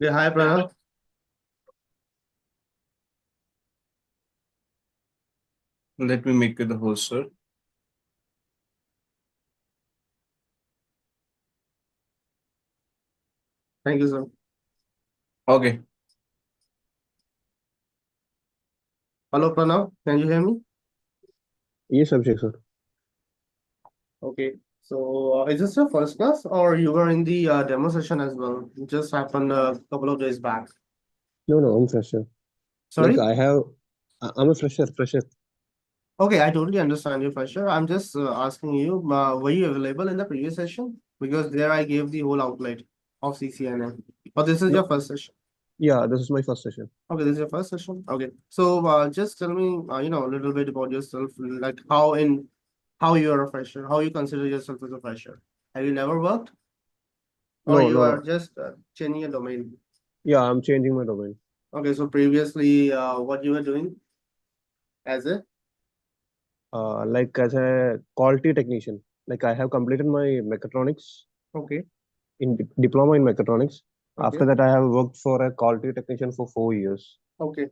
Yeah, hi, Pranav. Let me make you the host, sir. Thank you, sir. Okay. Hello, Pranav. Can you hear me? Yes, Abhishek, sir. Okay. So, is this your first class or you were in the demo session as well? It just happened a couple of days back. No, I'm fresher. Like Sorry? I'm a fresher. Okay, I totally understand you for sure. I'm just asking you, were you available in the previous session? Because there I gave the whole outlet of CCNA. Or this is your No, first session? yeah, this is my first session. Okay, this is your first session. Okay. So, just tell me, a little bit about yourself, like how you are a fresher, how you consider yourself as a fresher. Have you never worked? Or you are No. just changing a domain? Yeah, I'm changing my domain. Okay, so previously, what you were doing as a Like as a quality technician. Like I have completed my mechatronics okay, diploma in mechatronics. okay, After that, I have worked for a quality technician for 4 years okay,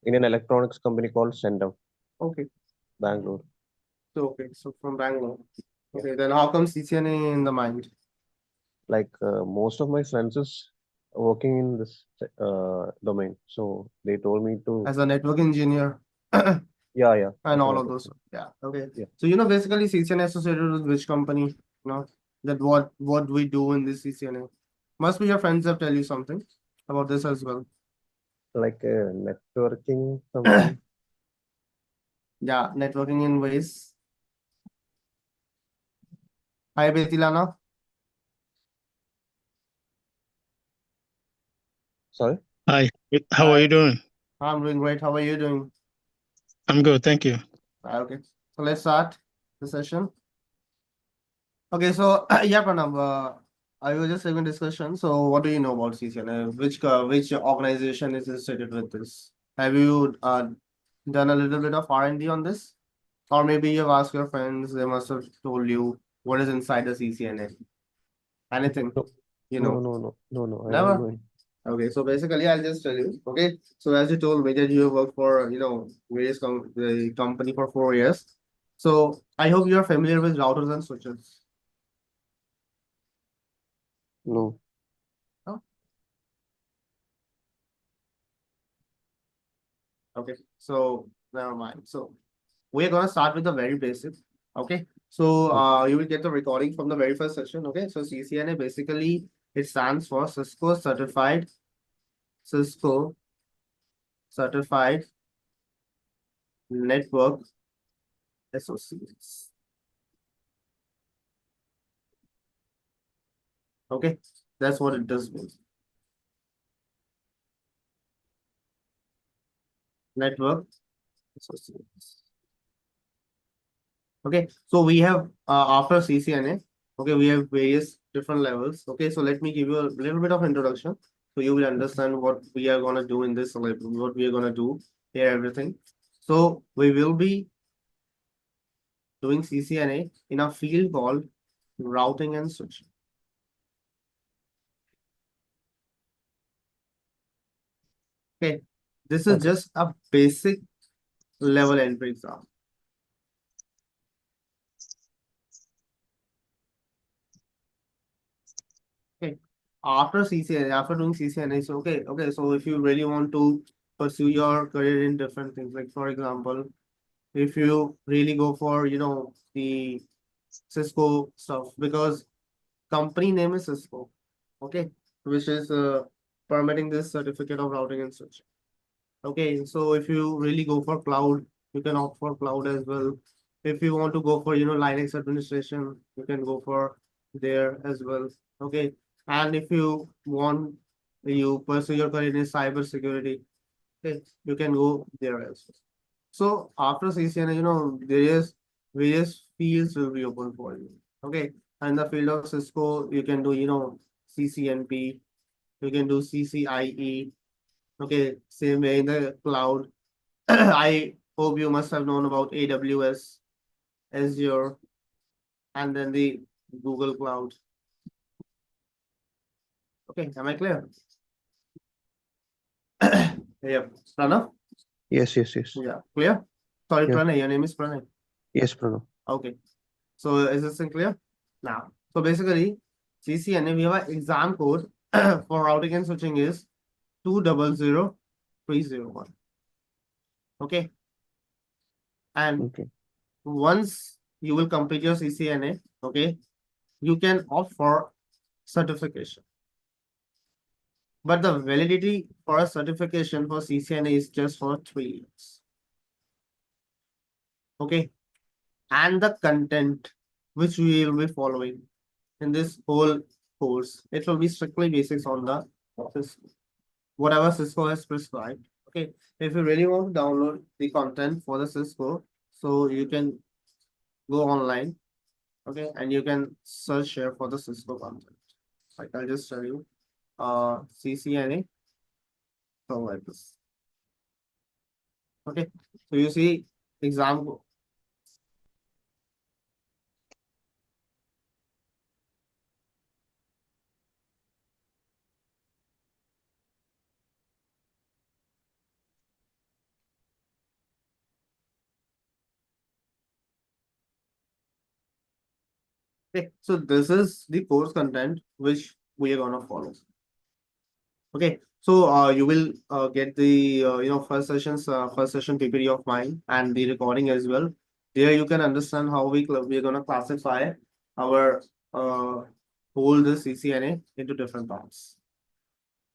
in an electronics company called Sendam, okay. Bangalore. So from Bangalore. Yeah. Okay, then how come CCNA in the mind Like most of my friends is working in this domain, so they told me to. as a network engineer Yeah, and as a all of network. those? Yeah. Okay. Yeah. So basically CCNA associated with which company? That what we do in this CCNA. Must be your friends have tell you something about this as well. Like a networking company. Yeah, networking in ways. Hi, Betilana. Sorry. Hi, how are Hi, you doing? I'm doing great. How are you doing? I'm good, thank you. Okay, so let's start the session. Okay, so yeah, Pranav, I was just having discussion. So, what do you know about CCNA? Which organization is associated with this? Have you done a little bit of R&D on this, or maybe you've asked your friends? They must have told you what is inside the CCNA. Anything, No, you no, know? no, no, no, no. I don't Never. know. Okay, so basically, I'll just tell you. Okay, so as you told me that you worked for various the company for 4 years. So I hope you are familiar with routers and switches. No. No? Okay, so never mind. So we're gonna start with the very basic. Okay, so you will get the recording from the very first session. Okay, so CCNA basically it stands for Cisco Certified Network Associates. Okay, that's what it does mean. Network Associates. Okay, so we have after CCNA, okay, we have various different levels. Okay, so let me give you a little bit of introduction so you will understand what we are gonna do in this, like what we are gonna do here, everything. So we will be doing CCNA in a field called routing and switching. Okay, this is Okay. just a basic level entry exam. Okay, after CCNA, after doing CCNA, so okay, so if you really want to pursue your career in different things, like for example, if you really go for the Cisco stuff, because company name is Cisco, okay, which is permitting this certificate of routing and switching. Okay, so if you really go for cloud, you can opt for cloud as well. If you want to go for Linux administration, you can go for there as well. Okay, and if you want you pursue your career in cyber security, okay, you can go there as well. So after CCNA, there is various fields will be open for you. Okay, and the field of Cisco, you can do CCNP, you can do CCIE. Okay, same way in the cloud. I hope you must have known about AWS, Azure, and then the Google Cloud. Okay, am I clear? Yep. Pranav? Yes, yes, yes. Yeah. Clear? Sorry, Yeah. Pranay. Your name is Pranay. Yes, Pranav. Okay. So is this thing clear? Now, so basically, CCNA, we have an exam code for routing and switching is 200301. Okay. And Okay. once you will complete your CCNA, okay, you can opt for certification. But the validity for a certification for CCNA is just for 3 years. Okay. And the content which we will be following in this whole course, it will be strictly basics on the Cisco, whatever Cisco has prescribed. Okay. If you really want to download the content for the Cisco, so you can go online, okay, and you can search here for the Cisco content. Like I'll just tell you, CCNA, so like this. Okay, so you see example. Okay, so this is the course content which we are gonna follow. Okay, so you will get the first session PPT of mine and the recording as well. There you can understand how we're gonna classify our whole this CCNA into different parts.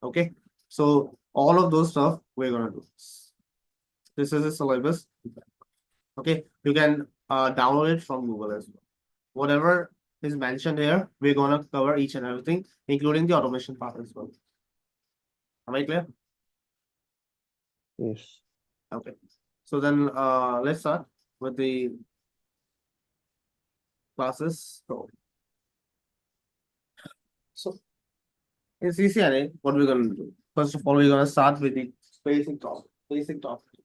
Okay, so all of those stuff we're gonna do. This is a syllabus. Okay, you can download it from Google as well. Whatever is mentioned here, we're gonna cover each and everything, including the automation part as well. Am I clear? Yes. Okay. So then let's start with the classes. So in CCNA, what we're gonna do? First of all, we're gonna start with the basic topic. Basic topic.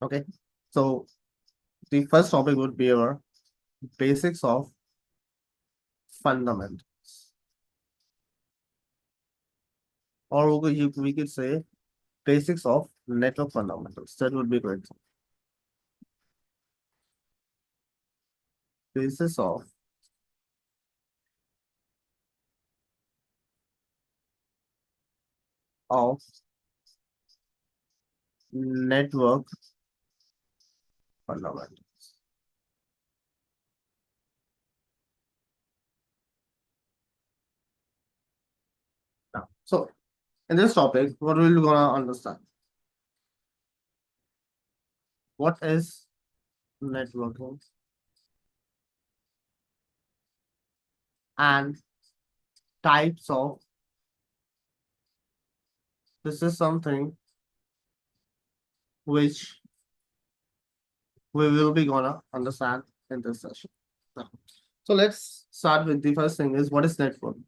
Okay. So the first topic would be our basics of fundamentals. Or we could say basics of network fundamentals. That would be great. Basis of network fundamentals. Now, so in this topic, what we're gonna understand? What is networking and types of, this is something which we will be gonna understand in this session. Now, so let's start with the first thing is what is networking.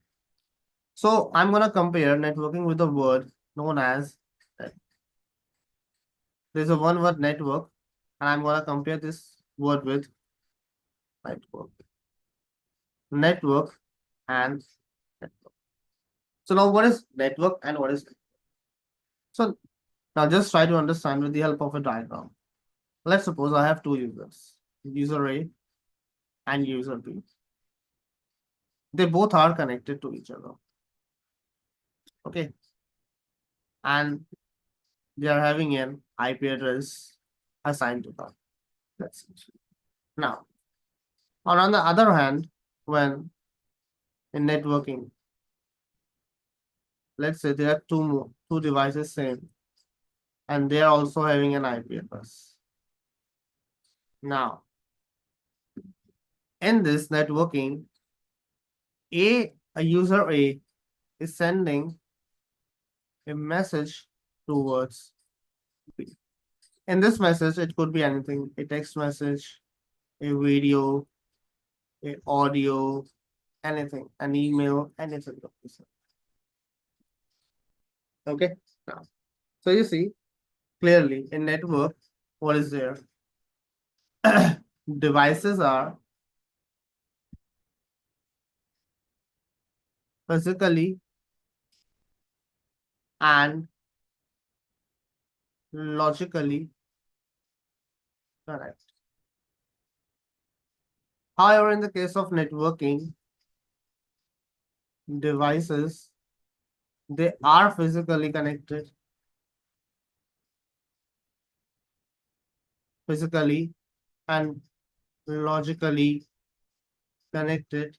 So I'm gonna compare networking with a word known as, there's a one word network, and I'm gonna compare this word with network. Network and network. So now what is network and what is network? So now just try to understand with the help of a diagram. Let's suppose I have two users, user A and user B. They both are connected to each other. Okay. And they are having an IP address assigned to them. That's it. Now, on the other hand, when in networking, let's say there are two devices same, and they are also having an IP address. Now, in this networking, a user A is sending a message towards B. In this message, it could be anything, a text message, a video, a audio, anything, an email, anything. Okay. Now, so you see clearly in network, what is there? Devices are physically and logically correct. However, in the case of networking devices, they are physically connected, physically and logically connected,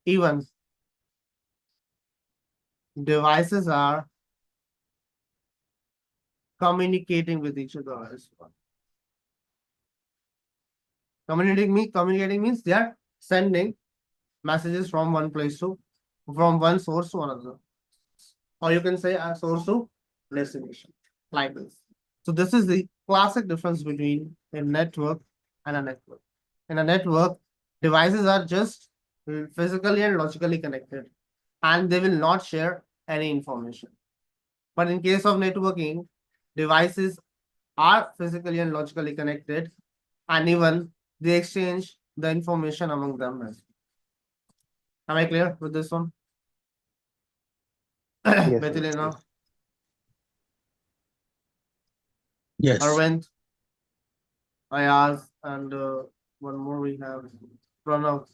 even devices are communicating with each other as well. Communicating means they are sending messages from one place to from one source to another, or you can say a source to destination, like this. So this is the classic difference between a network and a network. In a network, devices are just physically and logically connected, and they will not share any information. But in case of networking, devices are physically and logically connected, and even they exchange the information among them. Am I clear with this one? Yes, sir. Bethelina, Yes. Arvind, Ayaz, and one more we have Pranav.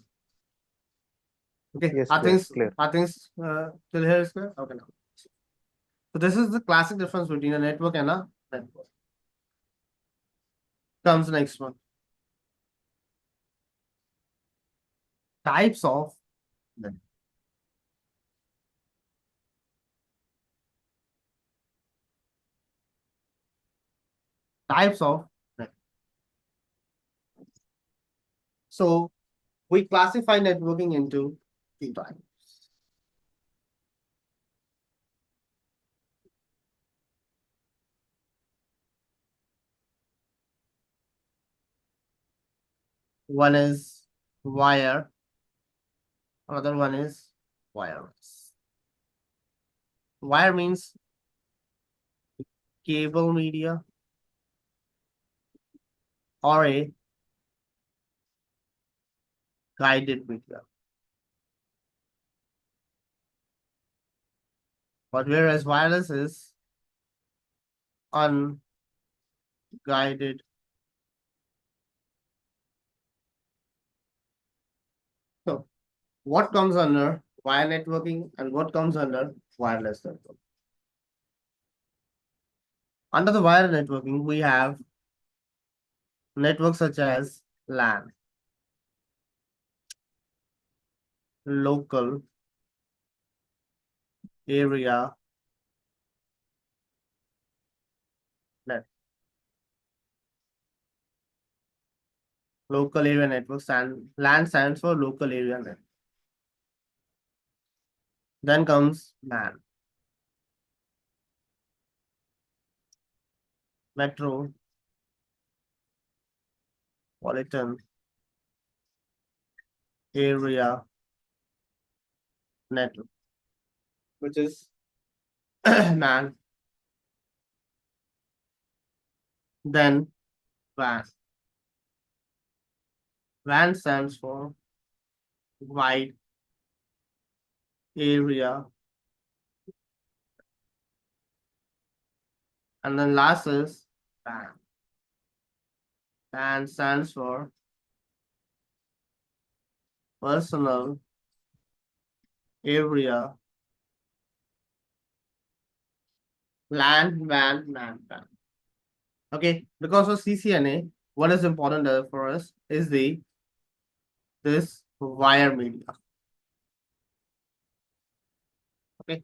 Okay, Yes, I clear, think clear. till here is clear. Okay, now. So this is the classic difference between a network and a network. Comes the next one. Types of types of network. So we classify networking into two types. One is wire, another one is wireless. Wire means cable media or a guided media. But whereas wireless is unguided. So what comes under wire networking and what comes under wireless networking? Under the wire networking, we have networks such as LAN, local area net. Local area networks, and LAN stands for local area net. Then comes MAN, metropolitan area network, which is MAN. Then WAN. WAN stands for wide area. And then last is PAN. PAN stands for personal area. LAN, WAN, MAN, PAN. Okay, because of CCNA, what is important for us is this wire media. Okay.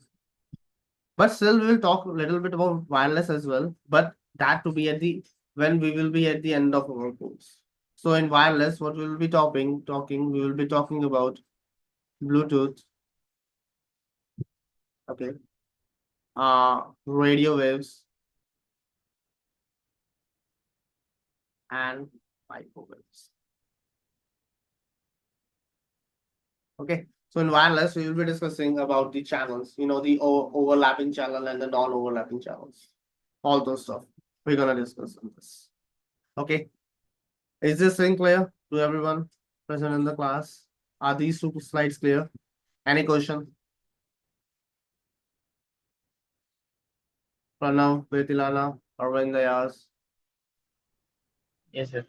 But still we will talk a little bit about wireless as well, but that to be at the when we will be at the end of our course. So in wireless, what we will be we will be talking about Bluetooth, okay, radio waves and microwaves. Okay, so in wireless, we will be discussing about the channels, the overlapping channel and the non-overlapping channels, all those stuff. We're gonna discuss on this. Okay, is this thing clear to everyone present in the class? Are these two slides clear? Any question? Pranav, Betilana, Arvind Ayaz. Yes, sir.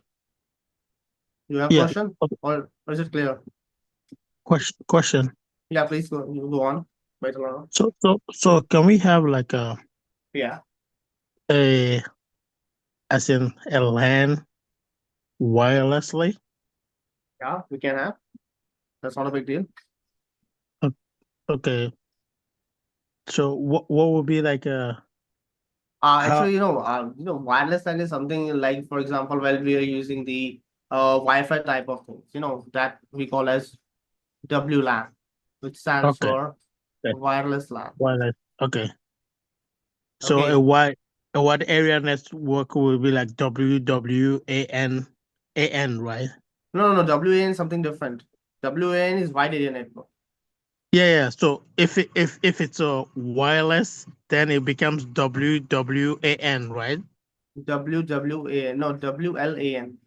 You have Yeah. question or is it clear? Question. Yeah, please go. You go on, Betilana. So can we have like Yeah. as in a LAN wirelessly? Yeah, we can have. That's not a big deal. Okay. So what would be like Actually, wireless LAN is something like, for example, while we are using the Wi-Fi type of things, that we call as WLAN, which stands okay, for okay. wireless LAN. wireless? Okay. So Okay. a wide area network will be like WWAN, right? No, WAN is something different. WAN is wide area network. Yeah. So if it's a wireless, then it becomes WWAN, right? WWAN, no, WLAN.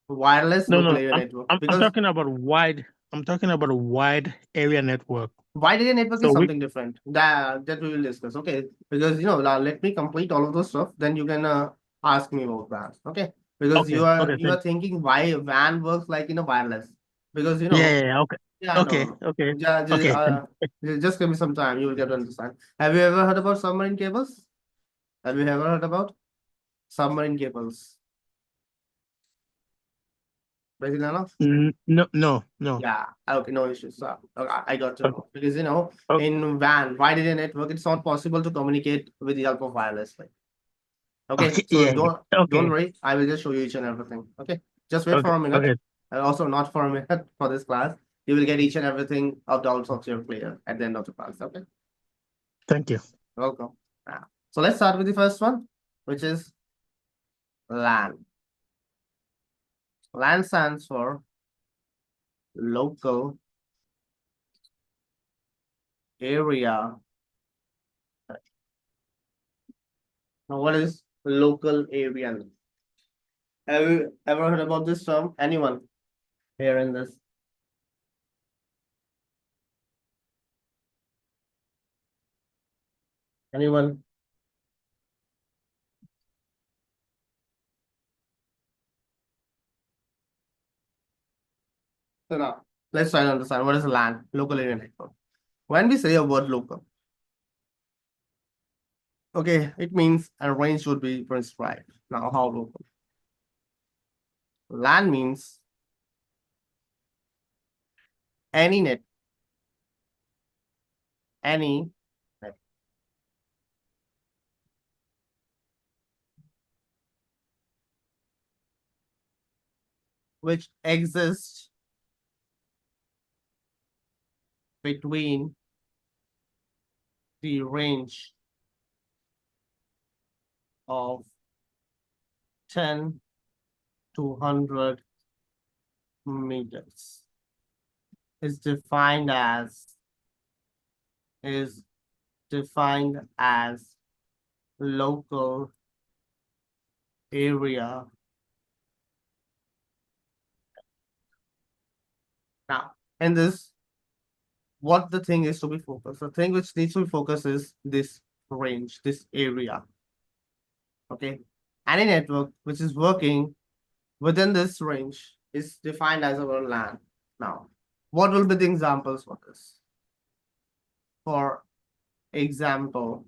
Wireless No, local no. area I'm network. I'm, I'm Because talking about wide. I'm talking about a wide area network. wide area network So is we something different. That we will discuss. Okay. Because let me complete all of those stuff. Then you can ask me about that. Okay. Because okay. Okay. you are thinking why WAN works like wireless. Because Yeah. Okay. yeah, Okay. no. Okay. Yeah, Okay. just give me some time. You will get to understand. Have you ever heard about submarine cables? Have you ever heard about submarine cables? Basically, No. yeah, okay, no issues. Okay, I got to Okay. know. Because Okay. in WAN, wide area network, it's not possible to communicate with the help of wireless. Okay, Okay. so Yeah. don't Okay. worry, I will just show you each and everything. Okay, just wait Okay. for a minute. Okay. And also not for a minute for this class. You will get each and everything of doubts of your clear at the end of the class. Okay, Thank you. welcome. So let's start with the first one, which is LAN. LAN stands for local area. Now, what is local area? Have you ever heard about this term? Anyone here in this? Anyone? So now, let's try to understand what is LAN, local area network. When we say a word local, okay, it means a range should be prescribed. Now, how local? LAN means any net, which exists between the range of 10 to 100 meters is defined as local area. Now, in this, what the thing is to be focused, the thing which needs to be focused is this range, this area. Okay, any network which is working within this range is defined as our LAN. Now, what will be the examples for this? For example,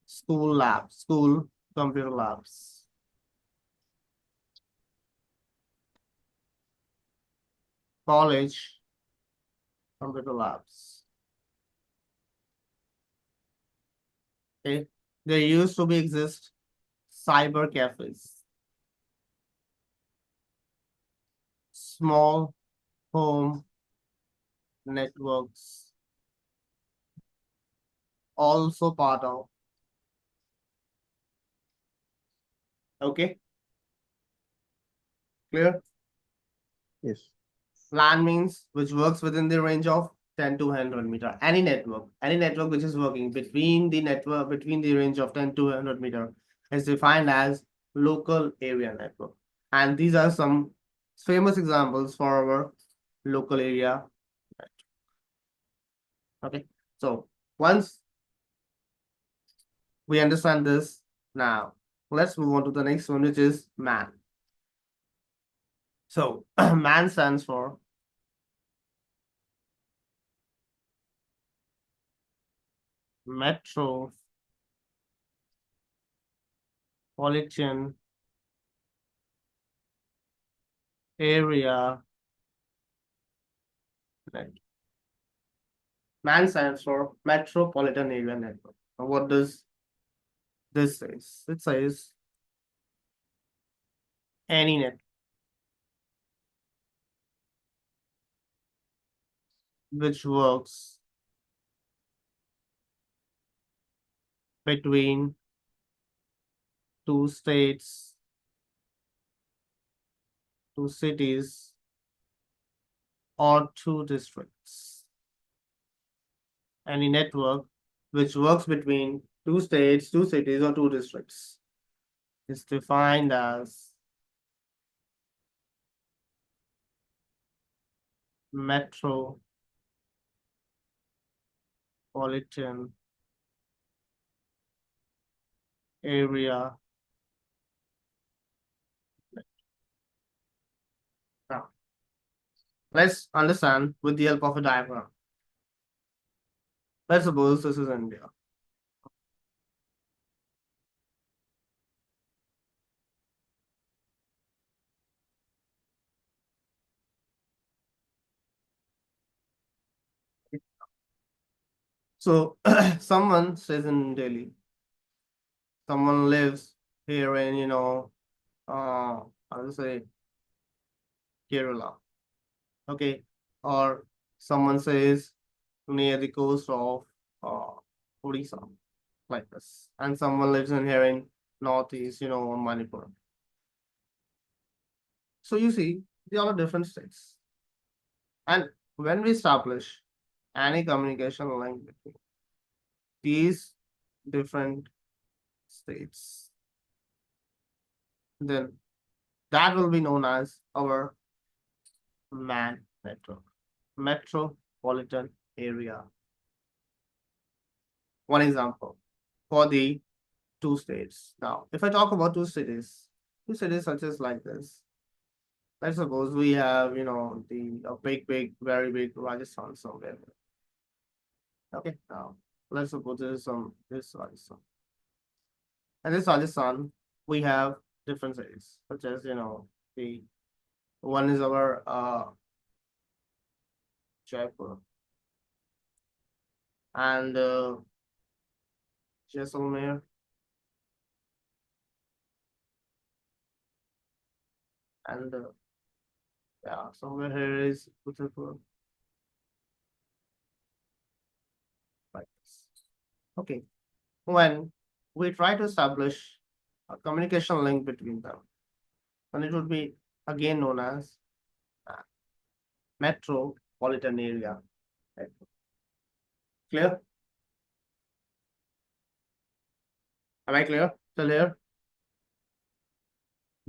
school labs, school computer labs. College computer labs. Okay, there used to be exist cyber cafes, small home networks, also part of. Okay, clear? Yes. LAN means which works within the range of 10 to 100 meter. Any network which is working between the range of 10 to 100 meter is defined as local area network. And these are some famous examples for our local area Okay, so once we understand this, now let's move on to the next one, which is MAN. So MAN stands for Metropolitan Area Network. MAN stands for Metropolitan Area Network. Now, what does this say? It says any network which works between two states, two cities, or two districts. Any network which works between two states, two cities, or two districts is defined as metropolitan area. Now, let's understand with the help of a diagram. Let's suppose this is India. So someone stays in Delhi. Someone lives here in, I'll say Kerala. Okay. Or someone says near the coast of Odisha, like this. And someone lives in here in Northeast, Manipur. So you see, they are different states. And when we establish any communication link between these different states, then that will be known as our MAN network, Metropolitan Area. One example for the two states. Now, if I talk about two cities such as like this, let's suppose we have, the big, very big Rajasthan somewhere. Okay, now let's suppose this Rajasthan. And this Rajasthan, we have different cities, such as, the one is our Jaipur and Jaisalmer and yeah, somewhere here is Udaipur, like this. Okay, when we try to establish a communication link between them, then it would be again known as metropolitan area network. Clear? Am I clear? Still here?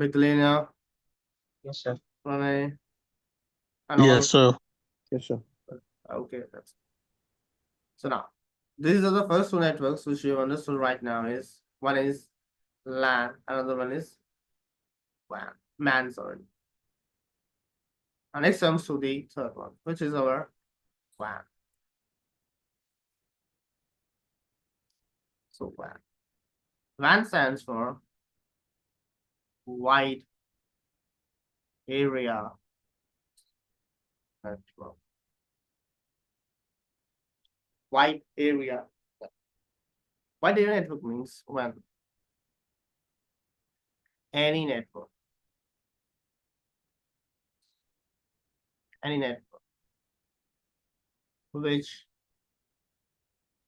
Bigdalena, Yes, sir. Pranay, and all. Yes, sir. Yes, sir. Okay, that's so now. These are the first two networks which you understood right now. Is one is LAN, another one is WAN, MAN, sorry. And next comes to the third one, which is our WAN. So WAN. WAN stands for wide area network. Wide area. Wide area network means when any network which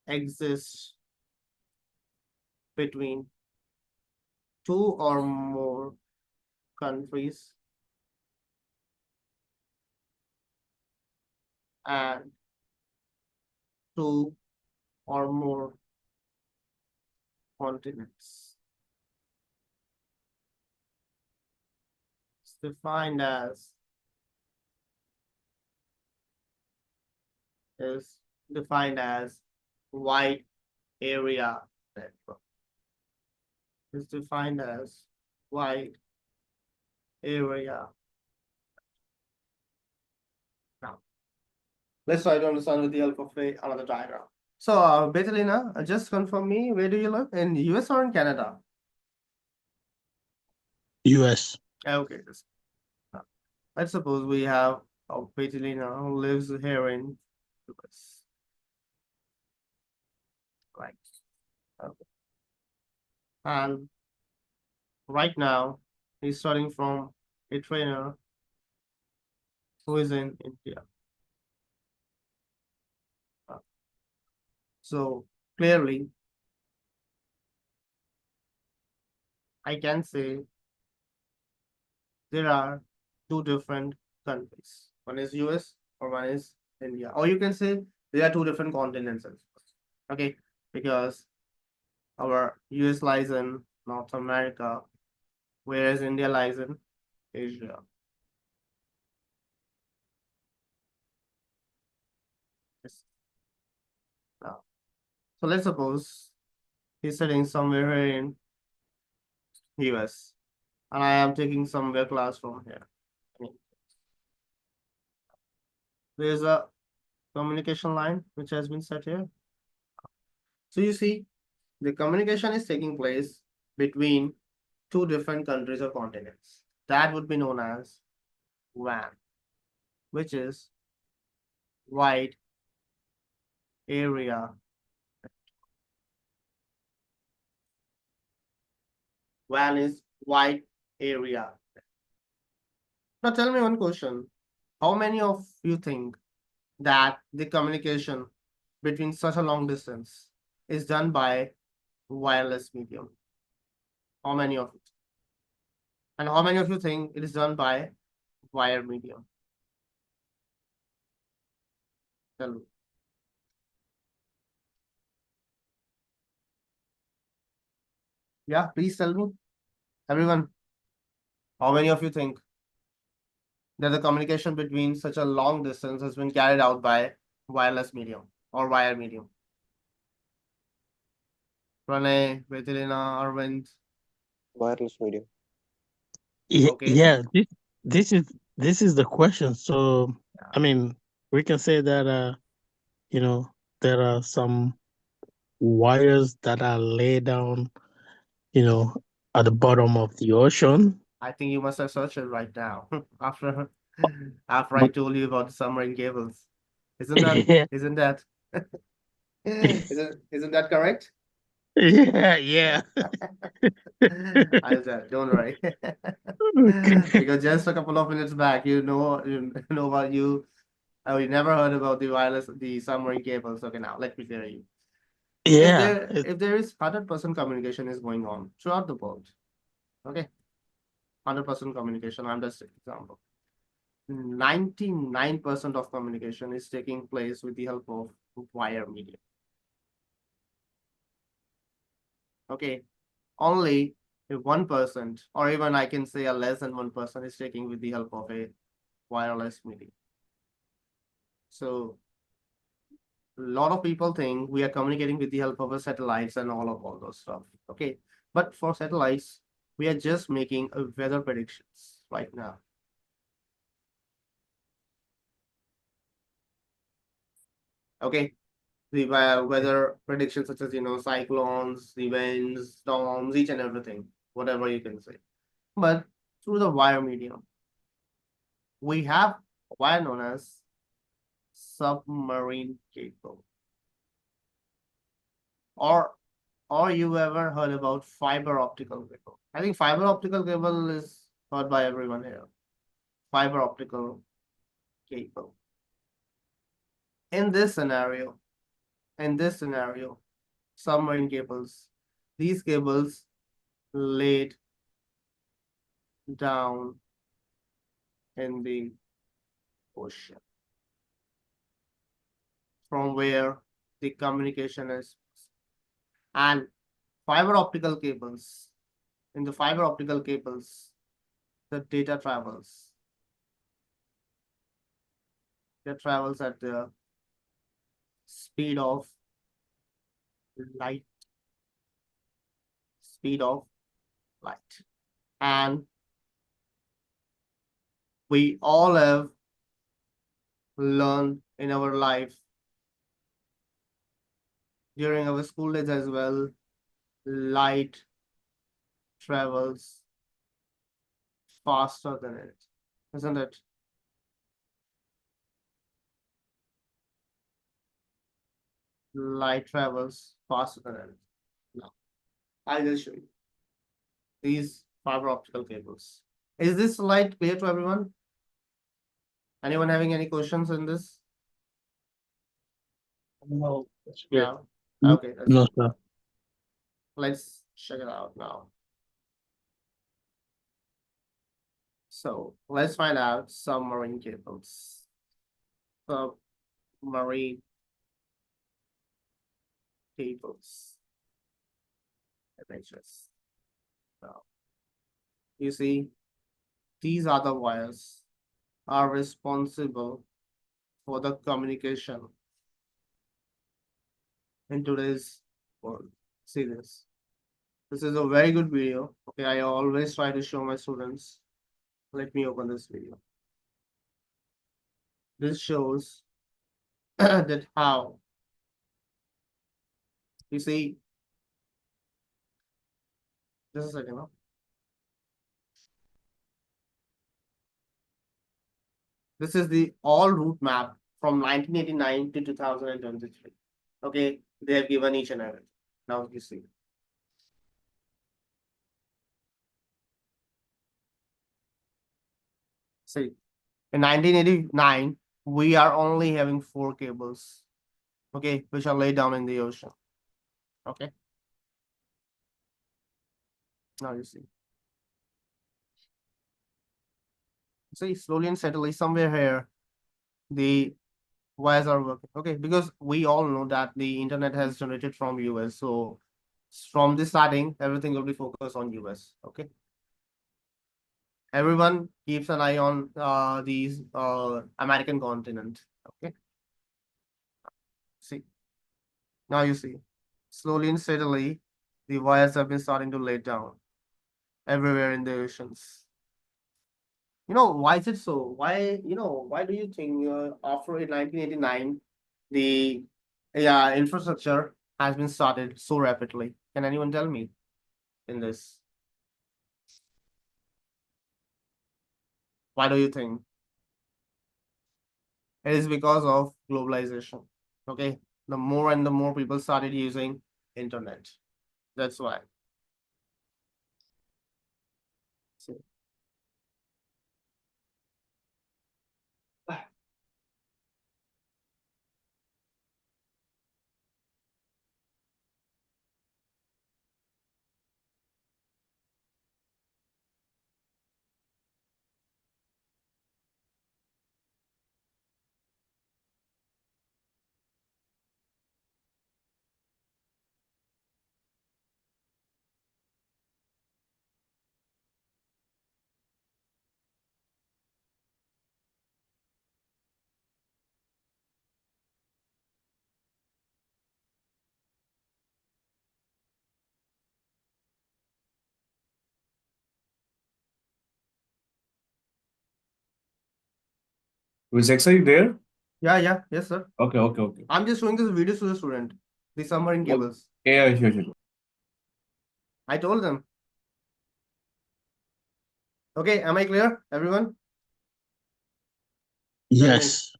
exists between two or more countries and two or more continents. It's defined as is defined as wide area network. Is defined as wide area. Now, let's try to understand with the help of another diagram. So, Betelina, just confirm me, where do you live? In US or in Canada? US. Okay, let's suppose we have Betelina who lives here in US. Right. Okay. And right now, he's starting from a trainer who is in India. So clearly, I can say there are two different countries. One is US or one is India. Or you can say there are two different continents as well. Okay, because our US lies in North America, whereas India lies in Asia. Yes. Now, so let's suppose he's sitting somewhere here in US and I am taking somewhere class from here. There's a communication line which has been set here. So you see, the communication is taking place between two different countries or continents. That would be known as WAN, which is wide area. WAN is wide area. Now tell me one question. How many of you think that the communication between such a long distance is done by wireless medium? How many of you? And how many of you think it is done by wire medium? Tell me. Yeah, please tell me. Everyone, how many of you think that the communication between such a long distance has been carried out by wireless medium or wire medium? Pranay, Vetelina, Arvind. Wireless medium. Okay. Yeah, this is the question. So I mean, we can say that you know, there are some wires that are laid down, you know, at the bottom of the ocean. I think you must have searched it right now after I told you about the submarine cables. Isn't that Yeah, isn't that isn't that correct? yeah. I said, don't worry. Because just a couple of minutes back, you know about you never heard about the submarine cables. Okay, now let me tell you. Yeah, If there is 100% communication is going on throughout the world, okay, 100% communication, I'm just an example. 99% of communication is taking place with the help of wire medium. Okay, only if 1%, or even I can say a less than 1% is taking with the help of a wireless medium. So a lot of people think we are communicating with the help of a satellites and all those stuff. Okay, but for satellites, we are just making a weather predictions right now. Okay, the weather predictions such as cyclones, the winds, storms, each and everything, whatever you can say. But through the wire medium, we have a wire known as submarine cable. Or you ever heard about fiber optical cable? I think fiber optical cable is heard by everyone here. Fiber optical cable. In this scenario, submarine cables, these cables laid down in the ocean from where the communication is. And fiber optical cables, in the fiber optical cables, the data travels. It travels at the speed of light, speed of light. And we all have learned in our life during our school days as well, light travels faster than it, isn't it? Light travels faster than it. Now, I'll just show you these fiber optical cables. Is this slide clear to everyone? Anyone having any questions in this? No, that's good. No. Mm, Okay, that's No, good. sir. Let's check it out now. So let's find out submarine cables. Submarine cables. Images. Now, you see, these other wires are responsible for the communication in today's world. See this. This is a very good video. Okay, I always try to show my students. Let me open this video. This shows that how you see. Just a second. Huh? This is the all route map from 1989 to 2023. Okay, they have given each and everything. Now you see. See, in 1989, we are only having 4 cables, okay, which are laid down in the ocean. Okay. Now you see. See, slowly and steadily, somewhere here, the wires are working. Okay, because we all know that the internet has generated from US. So from the starting, everything will be focused on US. Okay. Everyone keeps an eye on these American continent. Okay. See. Now you see. Slowly and steadily, the wires have been starting to lay down everywhere in the oceans. Why is it so? Why do you think after 1989, the infrastructure has been started so rapidly? Can anyone tell me in this? Why do you think? It is because of globalization. Okay, the more and the more people started using internet. That's why. See. Vijay, are you there? Yeah, yes, sir. Okay. I'm just showing this video to the student. The submarine Okay. cables. Yeah, sure. I told them. Okay, am I clear, everyone? Yes.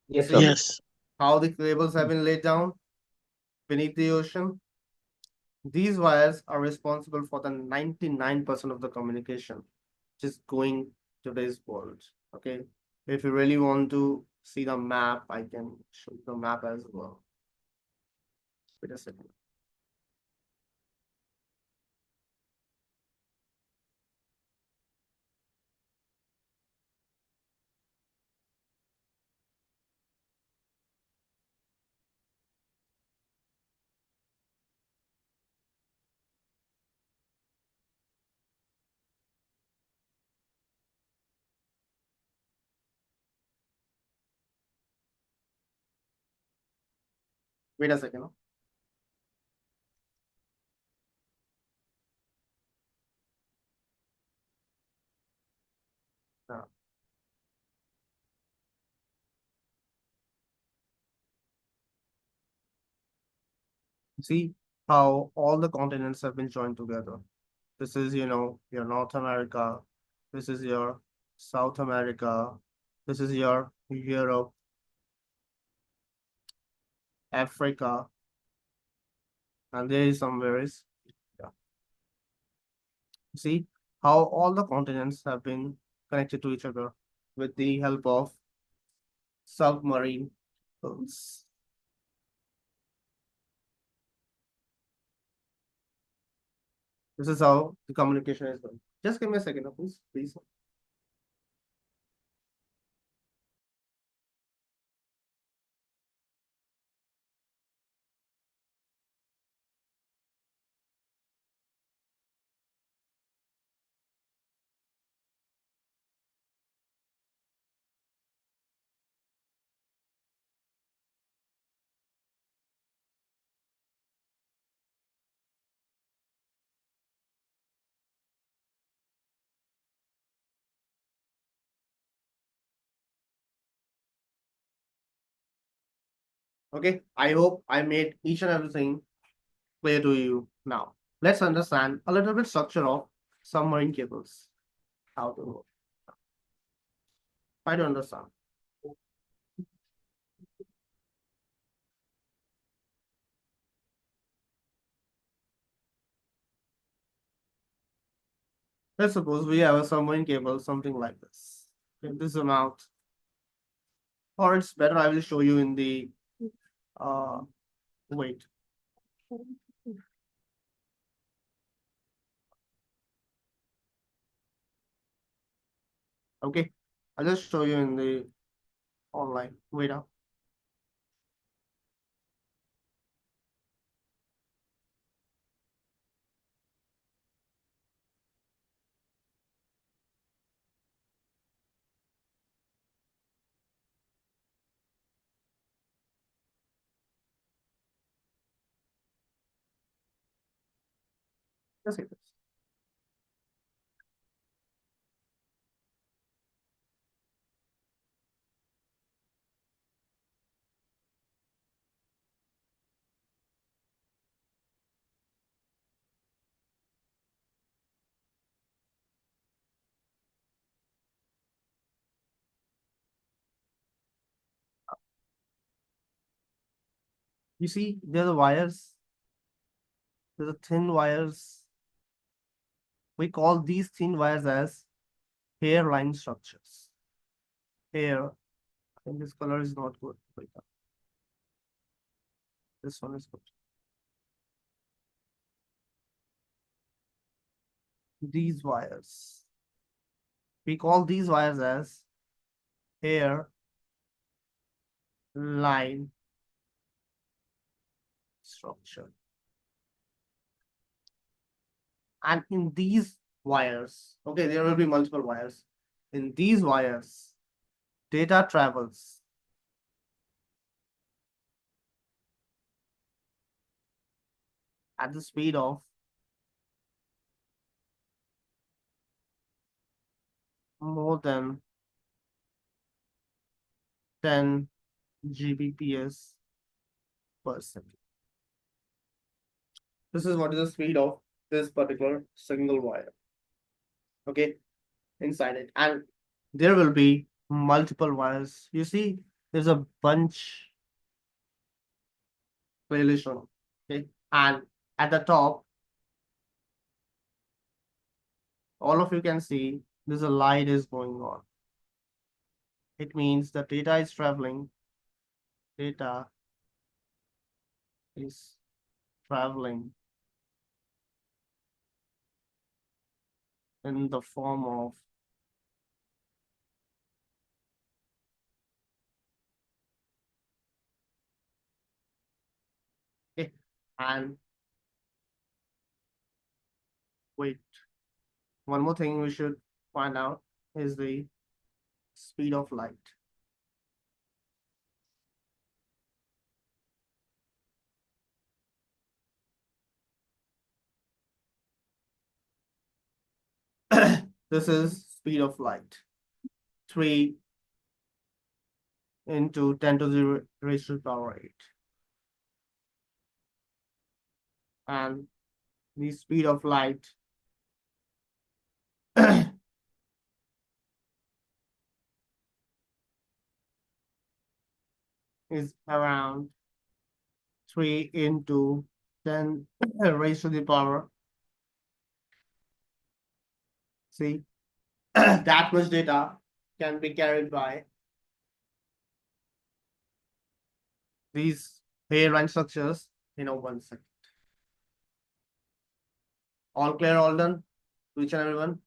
Yes, See Yes. how the cables have been laid down beneath the ocean? These wires are responsible for the 99% of the communication which is going today's world. Okay. If you really want to see the map, I can show you the map as well. Wait a second. Wait a second. See how all the continents have been joined together. This is, your North America. This is your South America. This is your Europe, Africa, and there is somewhere is, yeah. See how all the continents have been connected to each other with the help of submarine cables. This is how the communication is done. Just give me a second, please. Okay, I hope I made each and everything clear to you now. Let's understand a little bit structure of submarine cables. How to work. Try to understand. Let's suppose we have a submarine cable, something like this. In this amount, or it's better I will show you in the wait. Okay, I'll just show you in the online. Wait up. Just hit this. You see, there are the wires. There are thin wires. We call these thin wires as hairline structures. Hair. I think this color is not good. Wait up. This one is good. These wires. We call these wires as hair line structure. And in these wires, okay, there will be multiple wires. In these wires, data travels at the speed of more than 10 Gbps per second. This is what is the speed of this particular single wire. Okay, inside it. And there will be multiple wires. You see, there's a bunch clearly shown. Okay, and at the top, all of you can see there's a light is going on. It means the data is traveling. Data is traveling in the form of okay. And wait, one more thing we should find out is the speed of light. This is speed of light. 3 into 10 to the raised to the power 8. And the speed of light is around 3 into 10 raised to the power. See, that much data can be carried by these hairline structures in 1 second. All clear, all done to each and everyone?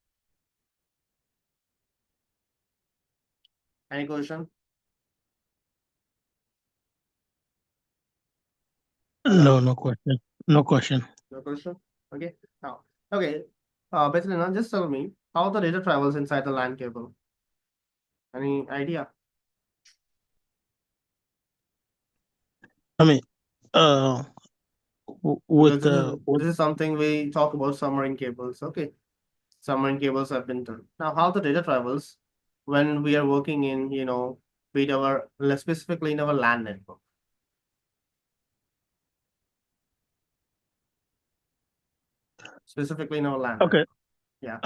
Any question? No question. No question. No question? Okay. Now, okay. Basically, now just tell me how the data travels inside the LAN cable. Any idea? I mean, with Because the this is something we talk about submarine cables. Okay. Submarine cables have been done. Now, how the data travels when we are working in, with our, specifically in our LAN network. Specifically in our LAN. okay. Yeah.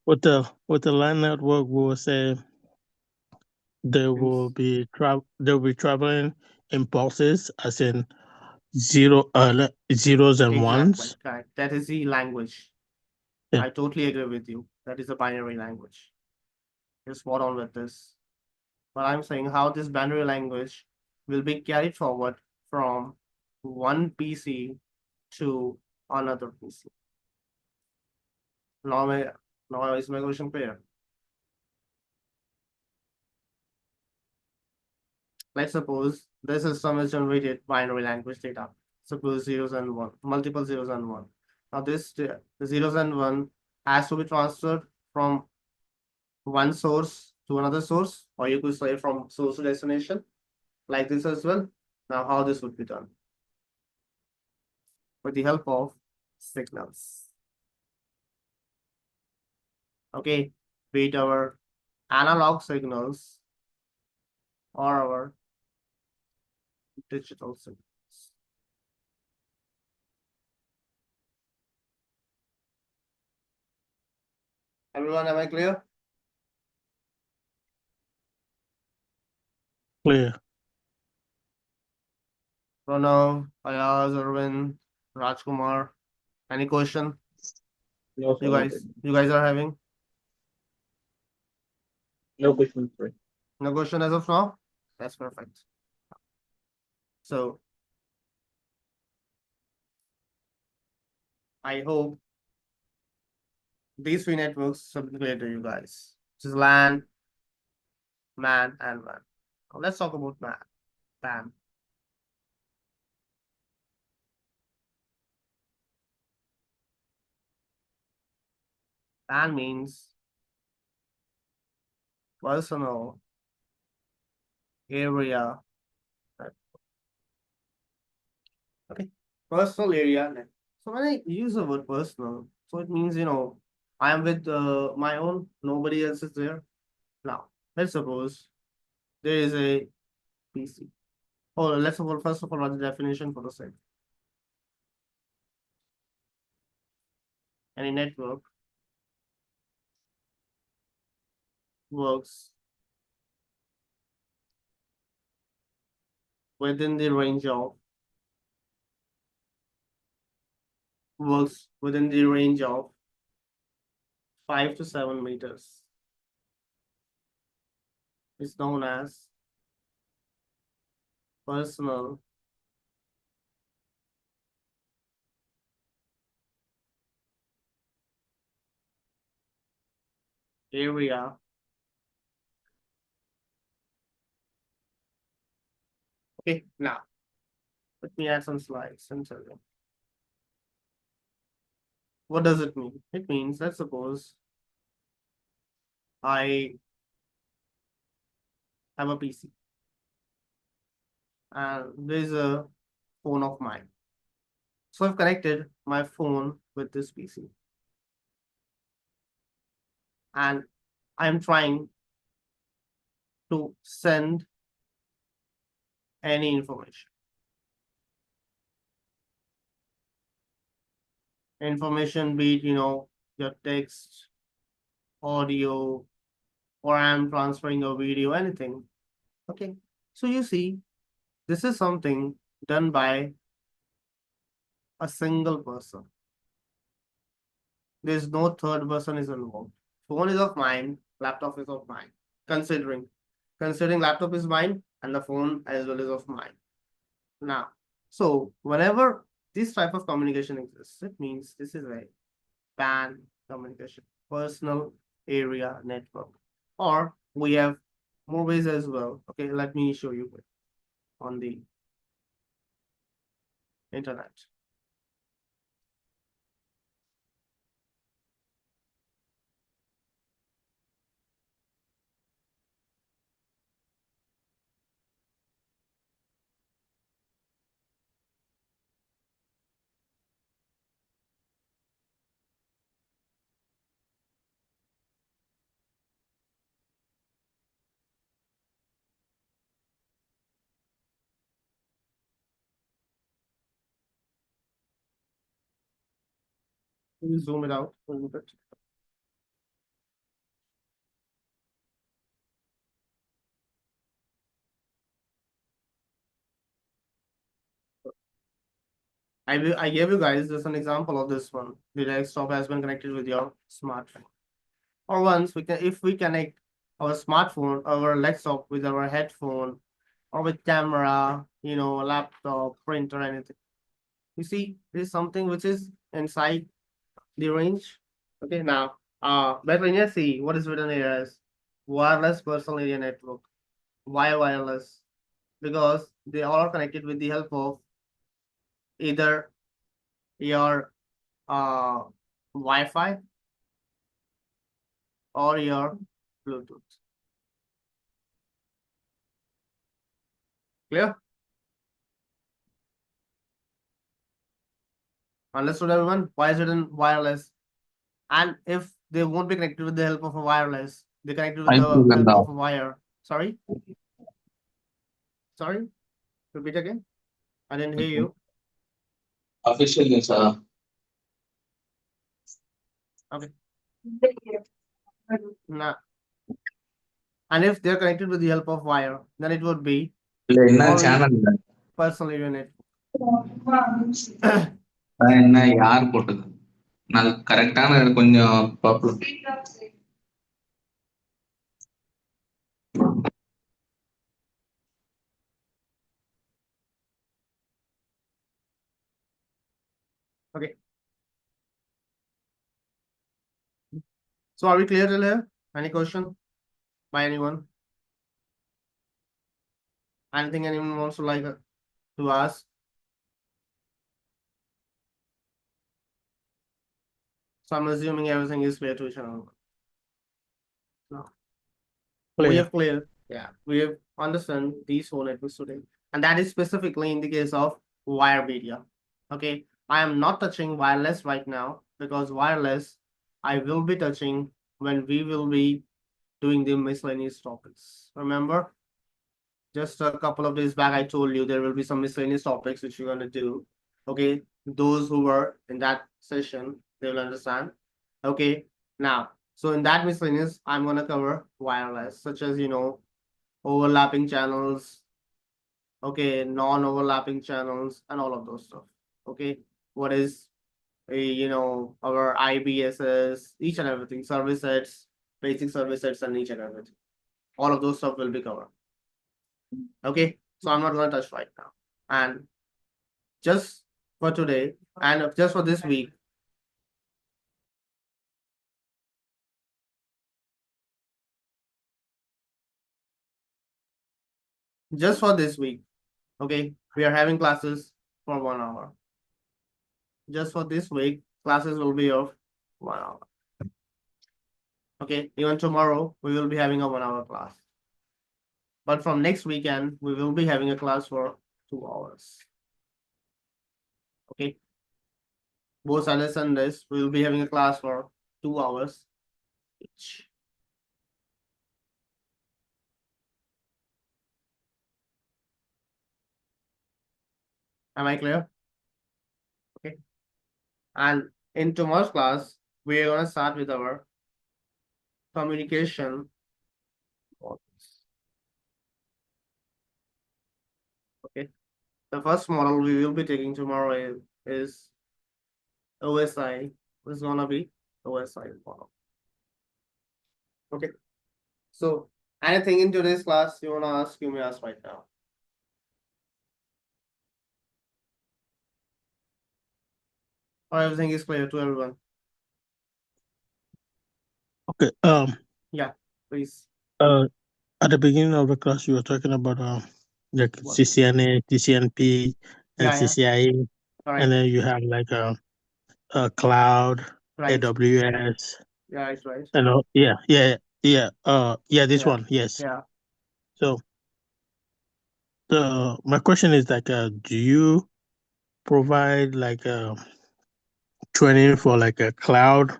With the LAN network, we will say they will be traveling in pulses, as in zeros and ones. Exactly. Correct. That is the language. Yeah. I totally agree with you. That is a binary language. You're spot on with this. But I'm saying how this binary language will be carried forward from one PC to another PC. Now is my question clear? Let's suppose this system is generated binary language data. Suppose zeros and one, multiple zeros and one. Now the zeros and one has to be transferred from one source to another source, or you could say from source to destination, like this as well. Now, how this would be done? With the help of signals. Okay, be it our analog signals or our digital signals. Everyone, am I clear? Clear. Pranav, Ayaz, Arvind, Rajkumar, any question? No, sir, You guys are having no question, sir. no question as of now? That's perfect. So I hope these three networks should be clear to you guys. This is LAN, MAN, and WAN. Now let's talk about MAN. PAN. PAN means personal area network. Okay, personal area network. So when I use the word personal, so it means I am with my own, nobody else is there. Now, let's suppose there is a PC. Oh, let's suppose first of all write the definition for the sake. Any network works within the range of 5 to 7 meters. It's known as personal area Okay, now let me add some slides and tell you. What does it mean? It means, let's suppose I have a PC and there's a phone of mine. So I've connected my phone with this PC. and I'm trying to send any information. Information, be it, your text, audio, or I'm transferring a video, anything. Okay. So you see, this is something done by a single person. There's no third person is involved. Phone is of mine, laptop is of mine. Considering laptop is mine and the phone as well is of mine. Now, so whenever this type of communication exists, it means this is a PAN communication, personal area network, or we have more ways as well. Okay, let me show you on the internet. Can you zoom it out a little bit? I gave you guys just an example of this one. The desktop has been connected with your smartphone. Or once if we connect our smartphone, our laptop with our headphone, or with camera, laptop, printer, anything. You see, this is something which is inside the range. Okay, now, but when you see what is written here as wireless personal area network. Why wireless? Because they all are connected with the help of either your Wi-Fi or your Bluetooth. Clear? Understood, everyone? Why is it in wireless? And if they won't be connected with the help of a wireless, they connected with the help of a wire. Sorry? Sorry? Repeat again. I didn't hear you. Officially, sir. Okay. Nah. And if they're connected with the help of wire, then it would be என்ன only channel personal unit. என்ன யார் போட்டது அது கரெக்டான கொஞ்சம் popular Okay. So are we clear till here? Any question by anyone? Anything anyone wants to to ask? So I'm assuming everything is clear to each other. No. We have clear. Yeah, we have understand these whole networks today. And that is specifically in the case of wire media. Okay. I am not touching wireless right now because wireless I will be touching when we will be doing the miscellaneous topics. Remember? Just a couple of days back, I told you there will be some miscellaneous topics which you're going to do. Okay. Those who were in that session, they will understand. Okay. Now, so in that miscellaneous, I'm going to cover wireless, such as, overlapping channels, okay, non-overlapping channels, and all of those stuff. Okay. What is our IBSs, each and everything, service sets, basic service sets, and each and everything. All of those stuff will be covered. Okay, so I'm not going to touch right now. And just for today, and just for this week, okay, we are having classes for 1 hour. Just for this week, classes will be of 1 hour. Okay, even tomorrow, we will be having a 1 hour class. But from next weekend, we will be having a class for 2 hours. Okay. Both Saturdays and Sundays, we will be having a class for 2 hours. Am I clear? Okay. And in tomorrow's class, we're gonna start with our communication models. Okay. The first model we will be taking tomorrow is OSI. It's gonna be OSI model. Okay. So anything in today's class you wanna ask, you may ask right now. Or everything is clear to everyone. Okay. Yeah, please. At the beginning of the class, you were talking about like What? CCNA, TCNP, and Yeah, yeah. CCIE, All right. and then you have like a cloud, Right. AWS, Yeah, it's right. and this Yeah. one, yes. Yeah. So my question is like, do you provide like training for like a cloud,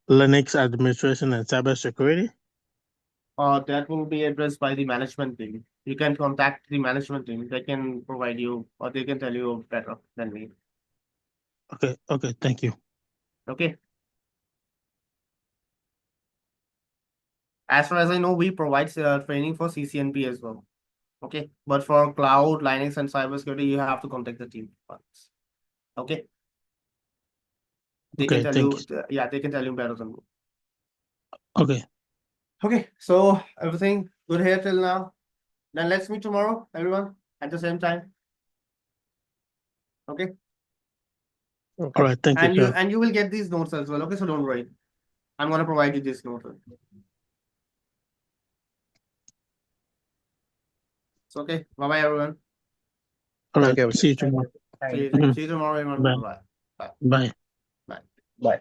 Linux administration, and cybersecurity? That will be addressed by the management team. You can contact the management team. They can provide you, or they can tell you better than me. Okay, thank you. Okay. As far as I know, we provide training for CCNP as well. Okay, but for cloud, Linux, and cybersecurity, you have to contact the team once. Okay. They can Okay, tell thank you. Yeah, they can tell you better than me. Okay, Okay, so everything good here till now. Then let's meet tomorrow, everyone, at the same time. Okay. Okay. all right, thank you, sir. And you will get these notes as well. Okay, so don't worry. I'm gonna provide you this note. It's okay. Bye bye, everyone. All Thank right, you, see you tomorrow. See you, Mhm. see you tomorrow, everyone. Bye. Bye bye. Bye. Bye. Bye.